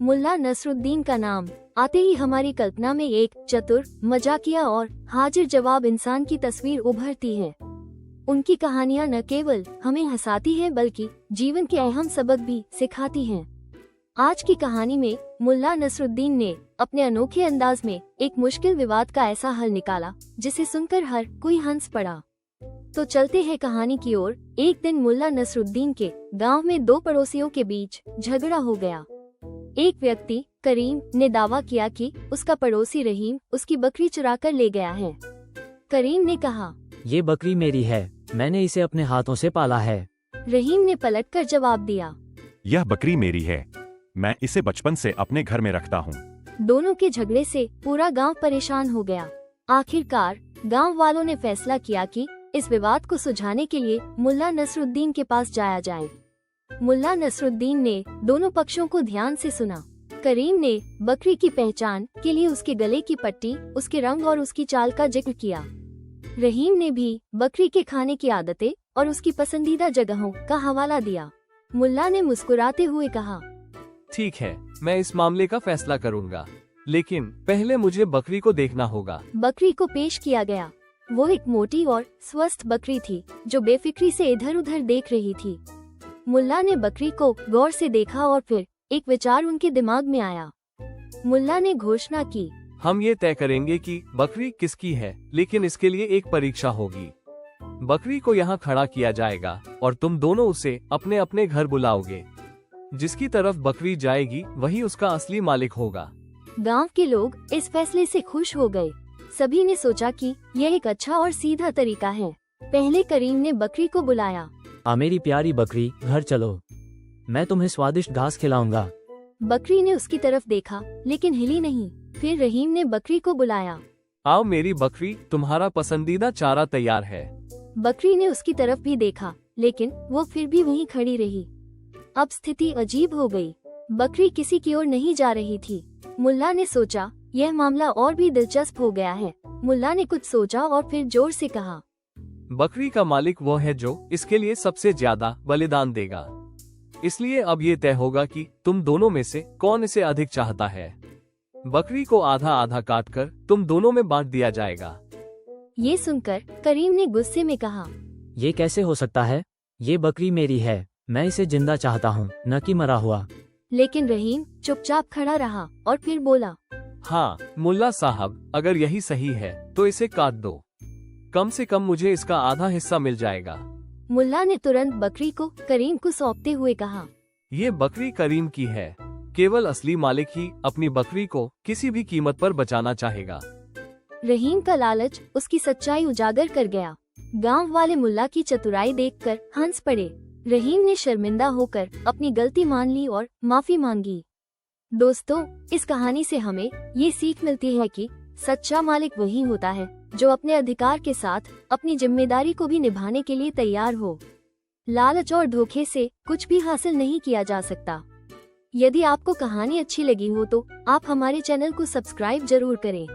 मुल्ला नसरुद्दीन का नाम आते ही हमारी कल्पना में एक चतुर, मजाकिया और हाजिर जवाब इंसान की तस्वीर उभरती है। उनकी कहानियां न केवल हमें हंसाती हैं बल्कि जीवन के अहम सबक भी सिखाती हैं। आज की कहानी में मुल्ला नसरुद्दीन ने अपने अनोखे अंदाज में एक मुश्किल विवाद का ऐसा हल निकाला जिसे सुनकर हर कोई हंस पड़ा। तो चलते हैं कहानी की ओर। एक दिन मुल्ला नसरुद्दीन के गांव में दो पड़ोसियों के बीच झगड़ा हो गया। एक व्यक्ति करीम ने दावा किया कि उसका पड़ोसी रहीम उसकी बकरी चुरा कर ले गया है। करीम ने कहा, ये बकरी मेरी है, मैंने इसे अपने हाथों से पाला है। रहीम ने पलटकर जवाब दिया, यह बकरी मेरी है, मैं इसे बचपन से अपने घर में रखता हूँ। दोनों के झगड़े से पूरा गांव परेशान हो गया। आखिरकार गांव वालों ने फैसला किया कि इस विवाद को सुलझाने के लिए मुल्ला नसरुद्दीन के पास जाया जाए। मुल्ला नसरुद्दीन ने दोनों पक्षों को ध्यान से सुना। करीम ने बकरी की पहचान के लिए उसके गले की पट्टी, उसके रंग और उसकी चाल का जिक्र किया। रहीम ने भी बकरी के खाने की आदतें और उसकी पसंदीदा जगहों का हवाला दिया। मुल्ला ने मुस्कुराते हुए कहा, ठीक है, मैं इस मामले का फैसला करूंगा, लेकिन पहले मुझे बकरी को देखना होगा। बकरी को पेश किया गया। वो एक मोटी और स्वस्थ बकरी थी जो बेफिक्री से इधर उधर देख रही थी। मुल्ला ने बकरी को गौर से देखा और फिर एक विचार उनके दिमाग में आया। मुल्ला ने घोषणा की, हम ये तय करेंगे कि बकरी किसकी है, लेकिन इसके लिए एक परीक्षा होगी। बकरी को यहाँ खड़ा किया जाएगा और तुम दोनों उसे अपने अपने घर बुलाओगे। जिसकी तरफ बकरी जाएगी वही उसका असली मालिक होगा। गांव के लोग इस फैसले से खुश हो गए। सभी ने सोचा कि यह एक अच्छा और सीधा तरीका है। पहले करीम ने बकरी को बुलाया। मेरी प्यारी बकरी, घर चलो, मैं तुम्हें स्वादिष्ट घास खिलाऊंगा। बकरी ने उसकी तरफ देखा लेकिन हिली नहीं। फिर रहीम ने बकरी को बुलाया। आओ मेरी बकरी, तुम्हारा पसंदीदा चारा तैयार है। बकरी ने उसकी तरफ भी देखा लेकिन वो फिर भी वहीं खड़ी रही। अब स्थिति अजीब हो गई। बकरी किसी की ओर नहीं जा रही थी। मुल्ला ने सोचा, यह मामला और भी दिलचस्प हो गया है। मुल्ला ने कुछ सोचा और फिर जोर से कहा, बकरी का मालिक वो है जो इसके लिए सबसे ज्यादा बलिदान देगा। इसलिए अब ये तय होगा कि तुम दोनों में से कौन इसे अधिक चाहता है। बकरी को आधा आधा काटकर तुम दोनों में बांट दिया जाएगा। ये सुनकर करीम ने गुस्से में कहा, ये कैसे हो सकता है? ये बकरी मेरी है, मैं इसे जिंदा चाहता हूँ, न कि मरा हुआ। लेकिन रहीम चुपचाप खड़ा रहा और फिर बोला, हाँ मुल्ला साहब, अगर यही सही है तो इसे काट दो। कम से कम मुझे इसका आधा हिस्सा मिल जाएगा। मुल्ला ने तुरंत बकरी को करीम को सौंपते हुए कहा, ये बकरी करीम की है। केवल असली मालिक ही अपनी बकरी को किसी भी कीमत पर बचाना चाहेगा। रहीम का लालच उसकी सच्चाई उजागर कर गया। गांव वाले मुल्ला की चतुराई देखकर हंस पड़े। रहीम ने शर्मिंदा होकर अपनी गलती मान ली और माफी मांगी। दोस्तों, इस कहानी से हमें ये सीख मिलती है कि सच्चा मालिक वही होता है जो अपने अधिकार के साथ अपनी जिम्मेदारी को भी निभाने के लिए तैयार हो। लालच और धोखे से कुछ भी हासिल नहीं किया जा सकता। यदि आपको कहानी अच्छी लगी हो तो आप हमारे चैनल को सब्सक्राइब जरूर करें।